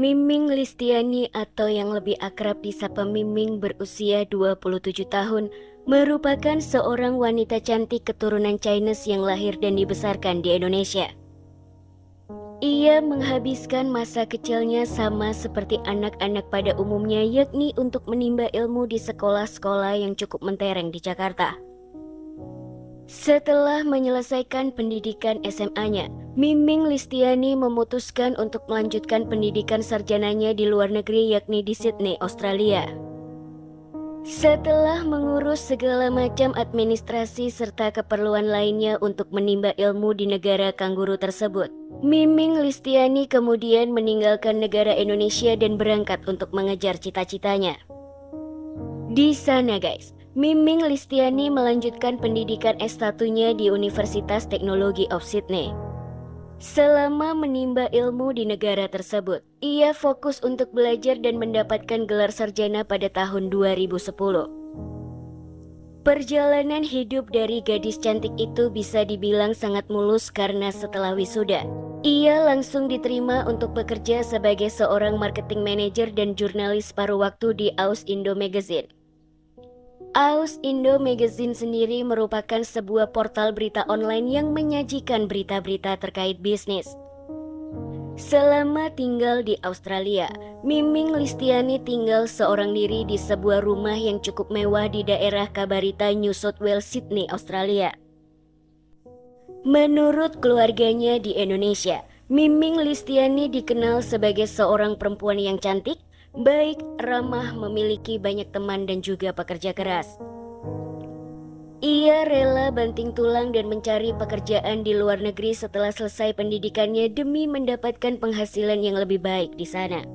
Miming Listiani atau yang lebih akrab disapa Miming berusia 27 tahun merupakan seorang wanita cantik keturunan Chinese yang lahir dan dibesarkan di Indonesia. Ia menghabiskan masa kecilnya sama seperti anak-anak pada umumnya, yakni untuk menimba ilmu di sekolah-sekolah yang cukup mentereng di Jakarta. Setelah menyelesaikan pendidikan SMA-nya, Miming Listiani memutuskan untuk melanjutkan pendidikan sarjananya di luar negeri, yakni di Sydney, Australia. Setelah mengurus segala macam administrasi serta keperluan lainnya untuk menimba ilmu di negara kangguru tersebut, Miming Listiani kemudian meninggalkan negara Indonesia dan berangkat untuk mengejar cita-citanya. Di sana guys, Miming Listiani melanjutkan pendidikan S1-nya di Universitas Teknologi of Sydney. Selama menimba ilmu di negara tersebut, ia fokus untuk belajar dan mendapatkan gelar sarjana pada tahun 2010. Perjalanan hidup dari gadis cantik itu bisa dibilang sangat mulus karena setelah wisuda, ia langsung diterima untuk bekerja sebagai seorang marketing manager dan jurnalis paruh waktu di Aus Indo Magazine. Aus Indo Magazine sendiri merupakan sebuah portal berita online yang menyajikan berita-berita terkait bisnis. Selama tinggal di Australia, Miming Listiani tinggal seorang diri di sebuah rumah yang cukup mewah di daerah Kabarita, New South Wales, Sydney, Australia. Menurut keluarganya di Indonesia, Miming Listiani dikenal sebagai seorang perempuan yang cantik, baik, ramah, memiliki banyak teman dan juga pekerja keras. Ia rela banting tulang dan mencari pekerjaan di luar negeri setelah selesai pendidikannya demi mendapatkan penghasilan yang lebih baik di sana.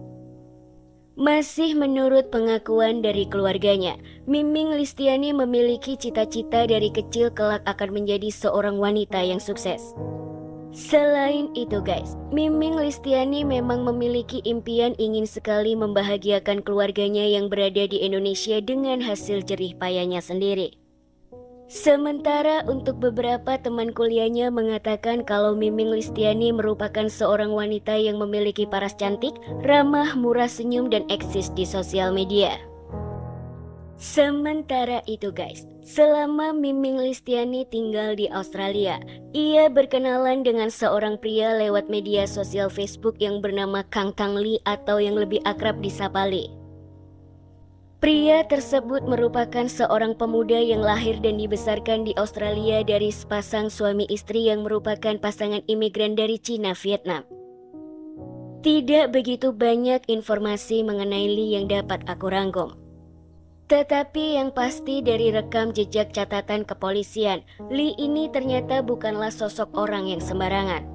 Masih menurut pengakuan dari keluarganya, Miming Listiani memiliki cita-cita dari kecil kelak akan menjadi seorang wanita yang sukses. Selain itu guys, Miming Listiani memang memiliki impian ingin sekali membahagiakan keluarganya yang berada di Indonesia dengan hasil jerih payahnya sendiri. Sementara untuk beberapa teman kuliahnya mengatakan kalau Miming Listiani merupakan seorang wanita yang memiliki paras cantik, ramah, murah senyum, dan eksis di sosial media. Sementara itu guys, selama Miming Listiani tinggal di Australia, ia berkenalan dengan seorang pria lewat media sosial Facebook yang bernama Kang Kang Lee atau yang lebih akrab disapa Lee. Pria tersebut merupakan seorang pemuda yang lahir dan dibesarkan di Australia dari sepasang suami istri yang merupakan pasangan imigran dari Cina, Vietnam. Tidak begitu banyak informasi mengenai Lee yang dapat aku rangkum. Tetapi yang pasti dari rekam jejak catatan kepolisian, Lee ini ternyata bukanlah sosok orang yang sembarangan.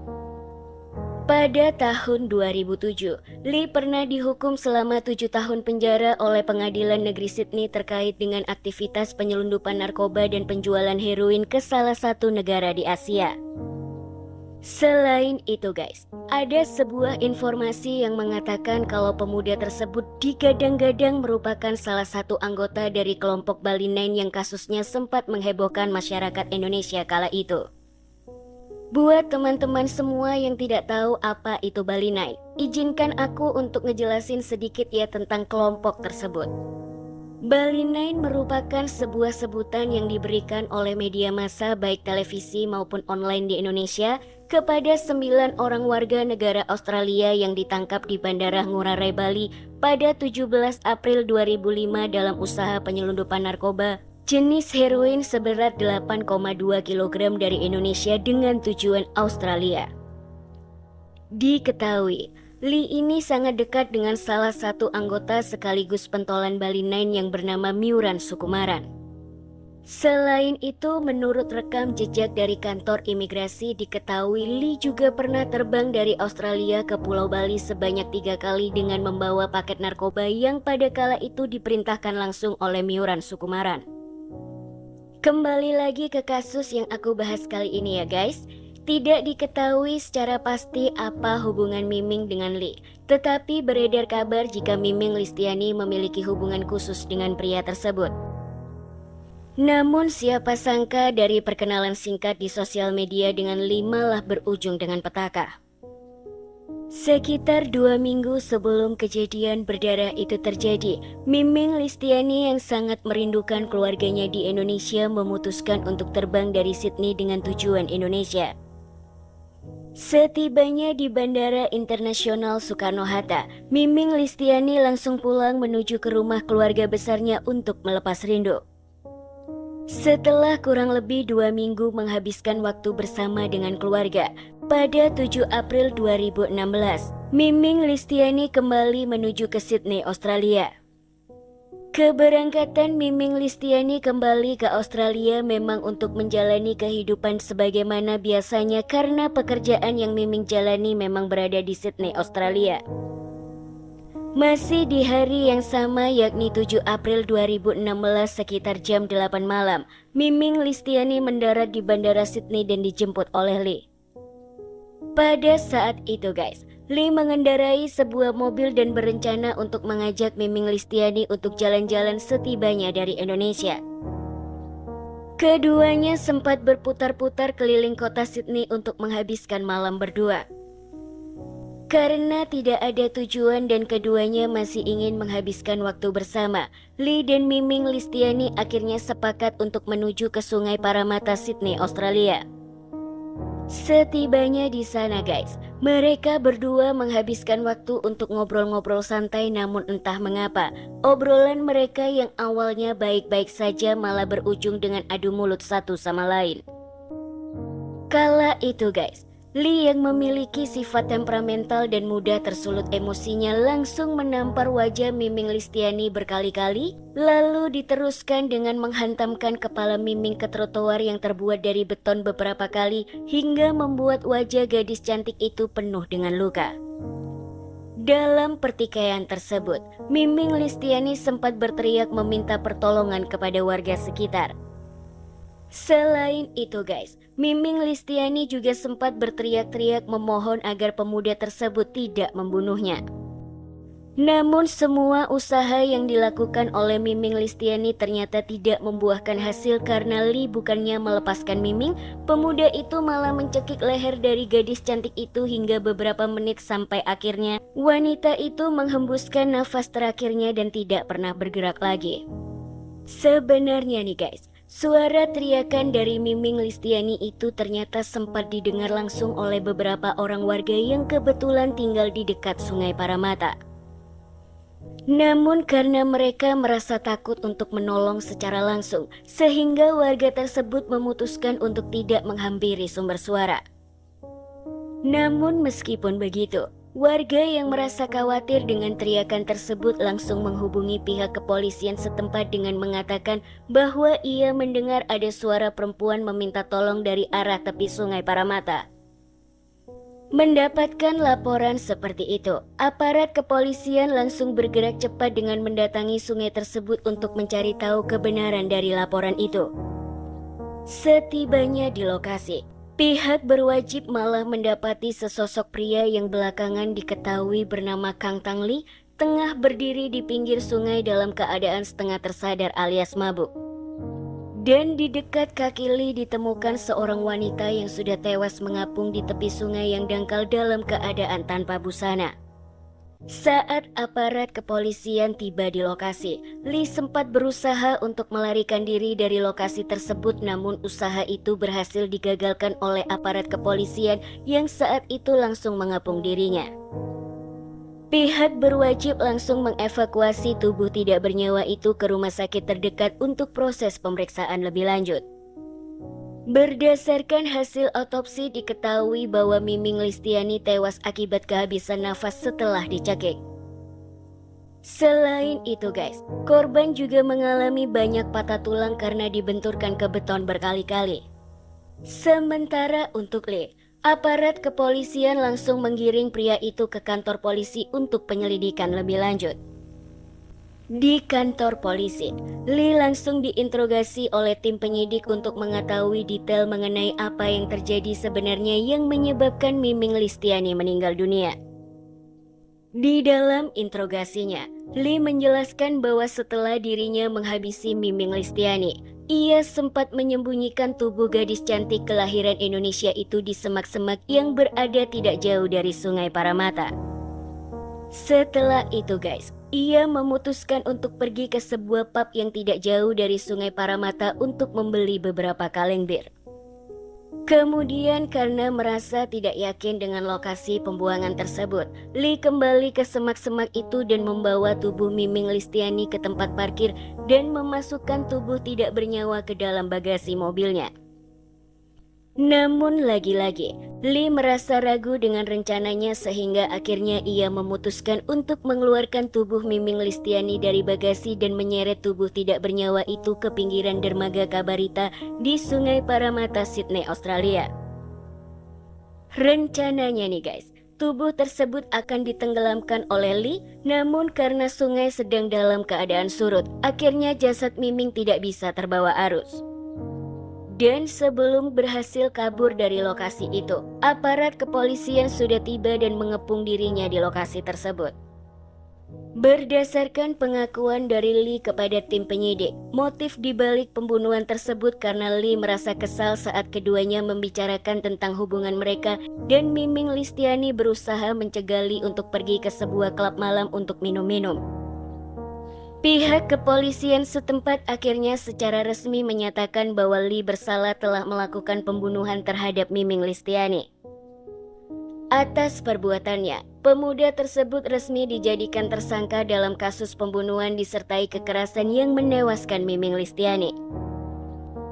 Pada tahun 2007, Lee pernah dihukum selama 7 tahun penjara oleh Pengadilan Negeri Sydney terkait dengan aktivitas penyelundupan narkoba dan penjualan heroin ke salah satu negara di Asia. Selain itu guys, ada sebuah informasi yang mengatakan kalau pemuda tersebut digadang-gadang merupakan salah satu anggota dari kelompok Bali Nine yang kasusnya sempat menghebohkan masyarakat Indonesia kala itu. Buat teman-teman semua yang tidak tahu apa itu Bali Nine, izinkan aku untuk ngejelasin sedikit ya tentang kelompok tersebut. Bali Nine merupakan sebuah sebutan yang diberikan oleh media massa baik televisi maupun online di Indonesia kepada 9 orang warga negara Australia yang ditangkap di Bandara Ngurah Rai Bali pada 17 April 2005 dalam usaha penyelundupan narkoba jenis heroin seberat 8,2 kg dari Indonesia dengan tujuan Australia. Diketahui, Lee ini sangat dekat dengan salah satu anggota sekaligus pentolan Bali Nine yang bernama Miuran Sukumaran. Selain itu, menurut rekam jejak dari kantor imigrasi diketahui Lee juga pernah terbang dari Australia ke Pulau Bali sebanyak 3 kali dengan membawa paket narkoba yang pada kala itu diperintahkan langsung oleh Miuran Sukumaran. Kembali lagi ke kasus yang aku bahas kali ini ya guys. Tidak diketahui secara pasti apa hubungan Miming dengan Lee, tetapi beredar kabar jika Miming Listiani memiliki hubungan khusus dengan pria tersebut. Namun siapa sangka dari perkenalan singkat di sosial media dengan Lee malah berujung dengan petaka. Sekitar 2 minggu sebelum kejadian berdarah itu terjadi, Miming Listiani yang sangat merindukan keluarganya di Indonesia memutuskan untuk terbang dari Sydney dengan tujuan Indonesia. Setibanya di Bandara Internasional Soekarno-Hatta, Miming Listiani langsung pulang menuju ke rumah keluarga besarnya untuk melepas rindu. Setelah kurang lebih 2 minggu menghabiskan waktu bersama dengan keluarga, pada 7 April 2016, Miming Listiani kembali menuju ke Sydney, Australia. Keberangkatan Miming Listiani kembali ke Australia memang untuk menjalani kehidupan sebagaimana biasanya karena pekerjaan yang Miming jalani memang berada di Sydney, Australia. Masih di hari yang sama yakni 7 April 2016 sekitar jam 8 malam, Miming Listiani mendarat di Bandara Sydney dan dijemput oleh Lee. Pada saat itu guys, Lee mengendarai sebuah mobil dan berencana untuk mengajak Miming Listiani untuk jalan-jalan setibanya dari Indonesia. Keduanya sempat berputar-putar keliling kota Sydney untuk menghabiskan malam berdua. Karena tidak ada tujuan dan keduanya masih ingin menghabiskan waktu bersama, Lee dan Miming Listiani akhirnya sepakat untuk menuju ke Sungai Parramatta, Sydney, Australia. Setibanya di sana guys, mereka berdua menghabiskan waktu untuk ngobrol-ngobrol santai, namun entah mengapa, obrolan mereka yang awalnya baik-baik saja malah berujung dengan adu mulut satu sama lain. Kala itu guys, Lee yang memiliki sifat temperamental dan mudah tersulut emosinya langsung menampar wajah Miming Listiani berkali-kali, lalu diteruskan dengan menghantamkan kepala Miming ke trotoar yang terbuat dari beton beberapa kali hingga membuat wajah gadis cantik itu penuh dengan luka. Dalam pertikaian tersebut, Miming Listiani sempat berteriak meminta pertolongan kepada warga sekitar. Selain itu guys, Miming Listiani juga sempat berteriak-teriak memohon agar pemuda tersebut tidak membunuhnya. Namun semua usaha yang dilakukan oleh Miming Listiani ternyata tidak membuahkan hasil karena Lee bukannya melepaskan Miming, pemuda itu malah mencekik leher dari gadis cantik itu hingga beberapa menit sampai akhirnya wanita itu menghembuskan nafas terakhirnya dan tidak pernah bergerak lagi. Sebenarnya nih guys, suara teriakan dari Miming Listiani itu ternyata sempat didengar langsung oleh beberapa orang warga yang kebetulan tinggal di dekat Sungai Parramatta. Namun karena mereka merasa takut untuk menolong secara langsung, sehingga warga tersebut memutuskan untuk tidak menghampiri sumber suara. Namun meskipun begitu, warga yang merasa khawatir dengan teriakan tersebut langsung menghubungi pihak kepolisian setempat dengan mengatakan bahwa ia mendengar ada suara perempuan meminta tolong dari arah tepi Sungai Parramatta. Mendapatkan laporan seperti itu, aparat kepolisian langsung bergerak cepat dengan mendatangi sungai tersebut untuk mencari tahu kebenaran dari laporan itu. Setibanya di lokasi, pihak berwajib malah mendapati sesosok pria yang belakangan diketahui bernama Kang Tang Lee tengah berdiri di pinggir sungai dalam keadaan setengah tersadar alias mabuk. Dan di dekat kaki Lee ditemukan seorang wanita yang sudah tewas mengapung di tepi sungai yang dangkal dalam keadaan tanpa busana. Saat aparat kepolisian tiba di lokasi, Lee sempat berusaha untuk melarikan diri dari lokasi tersebut, namun usaha itu berhasil digagalkan oleh aparat kepolisian yang saat itu langsung mengapung dirinya. Pihak berwajib langsung mengevakuasi tubuh tidak bernyawa itu ke rumah sakit terdekat untuk proses pemeriksaan lebih lanjut. Berdasarkan hasil otopsi diketahui bahwa Miming Listiani tewas akibat kehabisan nafas setelah dicekik. Selain itu guys, korban juga mengalami banyak patah tulang karena dibenturkan ke beton berkali-kali. Sementara untuk Lee, aparat kepolisian langsung menggiring pria itu ke kantor polisi untuk penyelidikan lebih lanjut. Di kantor polisi, Lee langsung diinterogasi oleh tim penyidik untuk mengetahui detail mengenai apa yang terjadi sebenarnya yang menyebabkan Miming Listiani meninggal dunia. Di dalam interogasinya, Lee menjelaskan bahwa setelah dirinya menghabisi Miming Listiani, ia sempat menyembunyikan tubuh gadis cantik kelahiran Indonesia itu di semak-semak yang berada tidak jauh dari Sungai Paramata. Setelah itu guys, ia memutuskan untuk pergi ke sebuah pub yang tidak jauh dari Sungai Paramata untuk membeli beberapa kaleng bir. Kemudian karena merasa tidak yakin dengan lokasi pembuangan tersebut, Lee kembali ke semak-semak itu dan membawa tubuh Miming Listiani ke tempat parkir dan memasukkan tubuh tidak bernyawa ke dalam bagasi mobilnya. Namun lagi-lagi, Lee merasa ragu dengan rencananya sehingga akhirnya ia memutuskan untuk mengeluarkan tubuh Miming Listiani dari bagasi dan menyeret tubuh tidak bernyawa itu ke pinggiran dermaga Kabarita di Sungai Paramata, Sydney, Australia. Rencananya nih guys, tubuh tersebut akan ditenggelamkan oleh Lee, namun karena sungai sedang dalam keadaan surut, akhirnya jasad Miming tidak bisa terbawa arus. Dan sebelum berhasil kabur dari lokasi itu, aparat kepolisian sudah tiba dan mengepung dirinya di lokasi tersebut. Berdasarkan pengakuan dari Lee kepada tim penyidik, motif dibalik pembunuhan tersebut karena Lee merasa kesal saat keduanya membicarakan tentang hubungan mereka dan Miming Listiani berusaha mencegah Lee untuk pergi ke sebuah klub malam untuk minum-minum. Pihak kepolisian setempat akhirnya secara resmi menyatakan bahwa Lee bersalah telah melakukan pembunuhan terhadap Miming Listiani. Atas perbuatannya, pemuda tersebut resmi dijadikan tersangka dalam kasus pembunuhan disertai kekerasan yang menewaskan Miming Listiani.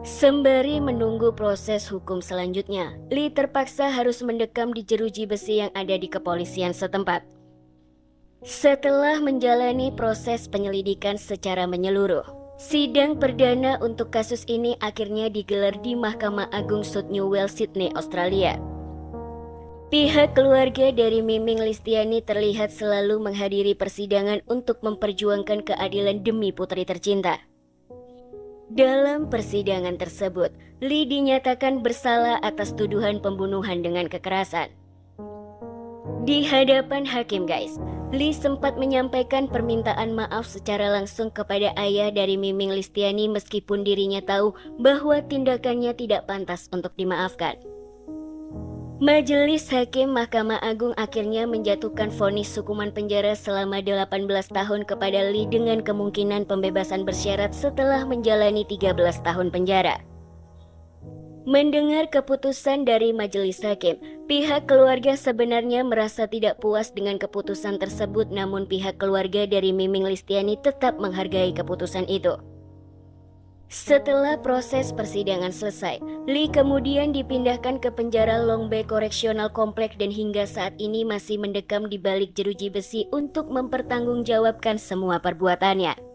Sembari menunggu proses hukum selanjutnya, Lee terpaksa harus mendekam di jeruji besi yang ada di kepolisian setempat. Setelah menjalani proses penyelidikan secara menyeluruh, sidang perdana untuk kasus ini akhirnya digelar di Mahkamah Agung South New Wales, Sydney, Australia. Pihak keluarga dari Miming Listiani terlihat selalu menghadiri persidangan untuk memperjuangkan keadilan demi putri tercinta. Dalam persidangan tersebut, Lee dinyatakan bersalah atas tuduhan pembunuhan dengan kekerasan. Di hadapan hakim guys, Lee sempat menyampaikan permintaan maaf secara langsung kepada ayah dari Miming Listiani meskipun dirinya tahu bahwa tindakannya tidak pantas untuk dimaafkan. Majelis Hakim Mahkamah Agung akhirnya menjatuhkan vonis hukuman penjara selama 18 tahun kepada Lee dengan kemungkinan pembebasan bersyarat setelah menjalani 13 tahun penjara. Mendengar keputusan dari majelis hakim, pihak keluarga sebenarnya merasa tidak puas dengan keputusan tersebut, namun pihak keluarga dari Miming Listiani tetap menghargai keputusan itu. Setelah proses persidangan selesai, Lee kemudian dipindahkan ke penjara Long Bay Correctional Complex dan hingga saat ini masih mendekam di balik jeruji besi untuk mempertanggungjawabkan semua perbuatannya.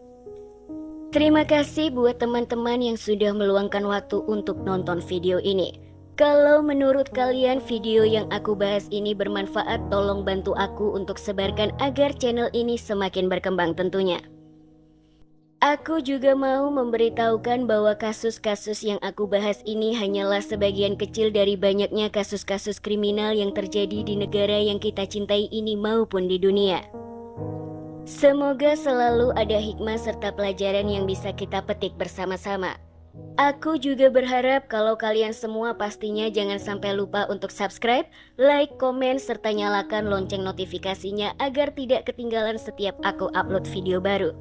Terima kasih buat teman-teman yang sudah meluangkan waktu untuk nonton video ini. Kalau menurut kalian video yang aku bahas ini bermanfaat, tolong bantu aku untuk sebarkan agar channel ini semakin berkembang tentunya. Aku juga mau memberitahukan bahwa kasus-kasus yang aku bahas ini hanyalah sebagian kecil dari banyaknya kasus-kasus kriminal yang terjadi di negara yang kita cintai ini maupun di dunia. Semoga selalu ada hikmah serta pelajaran yang bisa kita petik bersama-sama. Aku juga berharap kalau kalian semua pastinya jangan sampai lupa untuk subscribe, like, komen, serta nyalakan lonceng notifikasinya agar tidak ketinggalan setiap aku upload video baru.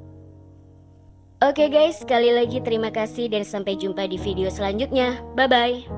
Oke guys, sekali lagi terima kasih dan sampai jumpa di video selanjutnya. Bye-bye.